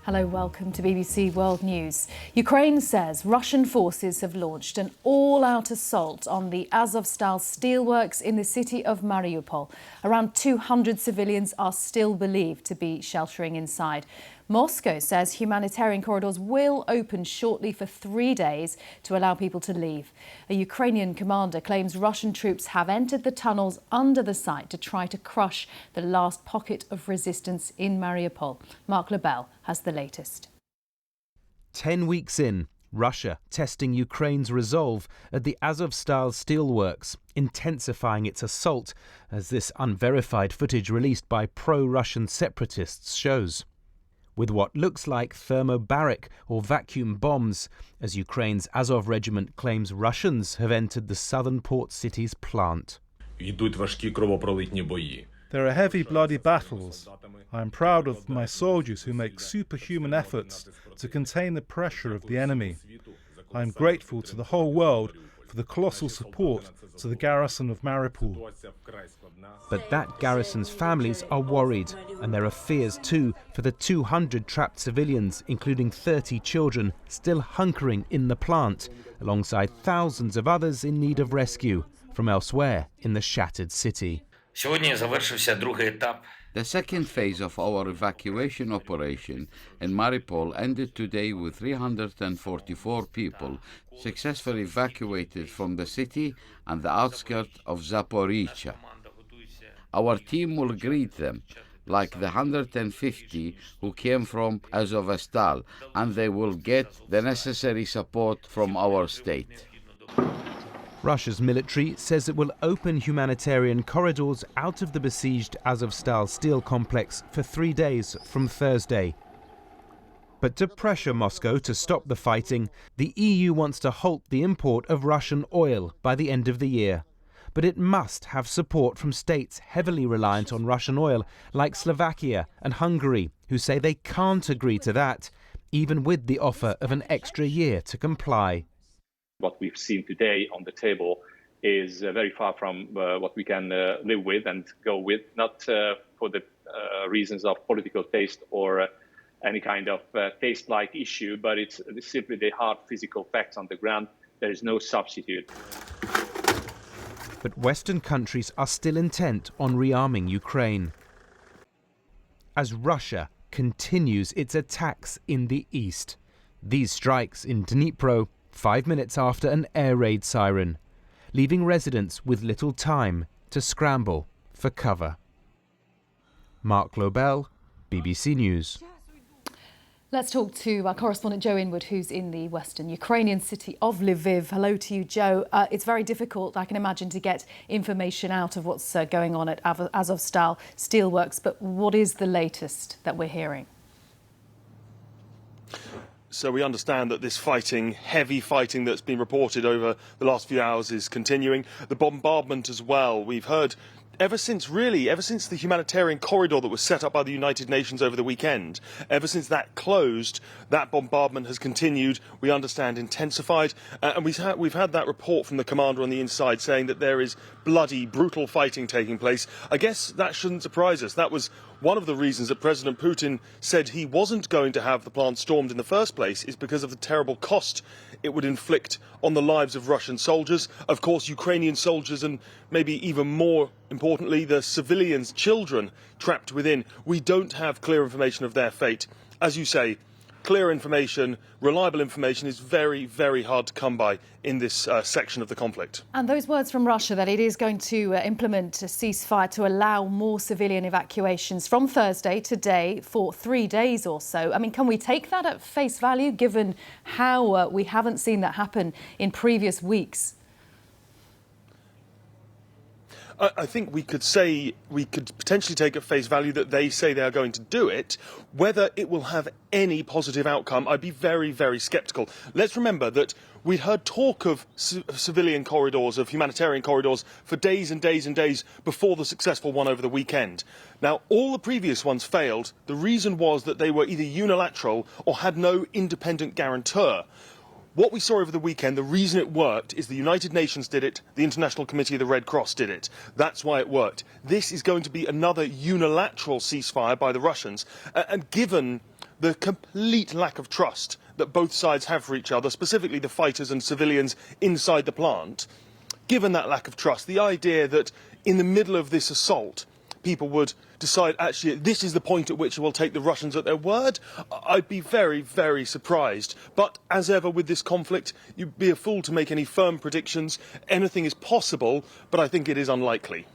Hello, welcome to BBC World News. Ukraine says Russian forces have launched an all-out assault on the Azovstal steelworks in the city of Mariupol. Around 200 civilians are still believed to be sheltering inside. Moscow says humanitarian corridors will open shortly for 3 days to allow people to leave. A Ukrainian commander claims Russian troops have entered the tunnels under the site to try to crush the last pocket of resistance in Mariupol. Mark Lebel has the latest. 10 weeks in, Russia testing Ukraine's resolve at the Azovstal steelworks, intensifying its assault, as this unverified footage released by pro-Russian separatists shows. With what looks like thermobaric or vacuum bombs, as Ukraine's Azov regiment claims Russians have entered the southern port city's plant. There are heavy, bloody battles. I am proud of my soldiers who make superhuman efforts to contain the pressure of the enemy. I am grateful to the whole world for the colossal support to the garrison of Mariupol. But that garrison's families are worried, and there are fears too for the 200 trapped civilians, including 30 children, still hunkering in the plant, alongside thousands of others in need of rescue from elsewhere in the shattered city. The second phase of our evacuation operation in Mariupol ended today with 344 people successfully evacuated from the city and the outskirts of Zaporizhzhia. Our team will greet them, like the 150 who came from Azovstal, and they will get the necessary support from our state. Russia's military says it will open humanitarian corridors out of the besieged Azovstal steel complex for 3 days from Thursday. But to pressure Moscow to stop the fighting, the EU wants to halt the import of Russian oil by the end of the year. But it must have support from states heavily reliant on Russian oil, like Slovakia and Hungary, who say they can't agree to that, even with the offer of an extra year to comply. What we've seen today on the table is very far from what we can live with and go with, not for the reasons of political taste or any kind of taste-like issue, but it's simply the hard physical facts on the ground. There is no substitute. But Western countries are still intent on rearming Ukraine, as Russia continues its attacks in the east. These strikes in Dnipro 5 minutes after an air raid siren, leaving residents with little time to scramble for cover. Mark Lobel, BBC News. Let's talk to our correspondent Joe Inwood, who's in the western Ukrainian city of Lviv. Hello to you, Joe. It's very difficult, I can imagine, to get information out of what's going on at Azovstal steelworks. But what is the latest that we're hearing? So we understand that this fighting, heavy fighting that's been reported over the last few hours is continuing. The bombardment as well. We've heard ever since the humanitarian corridor that was set up by the United Nations over the weekend, ever since that closed, that bombardment has continued, we understand intensified. And we've had that report from the commander on the inside saying that there is bloody, brutal fighting taking place. I guess that shouldn't surprise us. That was one of the reasons that President Putin said he wasn't going to have the plant stormed in the first place, is because of the terrible cost it would inflict on the lives of Russian soldiers, of course Ukrainian soldiers, and maybe even more importantly the civilians, children trapped within. We don't have clear information of their fate. As you say, clear information, reliable information is very, very hard to come by in this section of the conflict. And those words from Russia that it is going to implement a ceasefire to allow more civilian evacuations from Thursday today for 3 days or so. I mean, can we take that at face value, given how we haven't seen that happen in previous weeks? I think we could potentially take at face value that they say they are going to do it. Whether it will have any positive outcome, I'd be very, very sceptical. Let's remember that we'd heard talk of civilian corridors, of humanitarian corridors, for days and days and days before the successful one over the weekend. Now, all the previous ones failed. The reason was that they were either unilateral or had no independent guarantor. What we saw over the weekend, the reason it worked is the United Nations did it, the International Committee of the Red Cross did it. That's why it worked. This is going to be another unilateral ceasefire by the Russians. And given the complete lack of trust that both sides have for each other, specifically the fighters and civilians inside the plant, given that lack of trust, the idea that in the middle of this assault, people would decide, actually, this is the point at which we'll take the Russians at their word, I'd be very, very surprised. But as ever with this conflict, you'd be a fool to make any firm predictions. Anything is possible, but I think it is unlikely.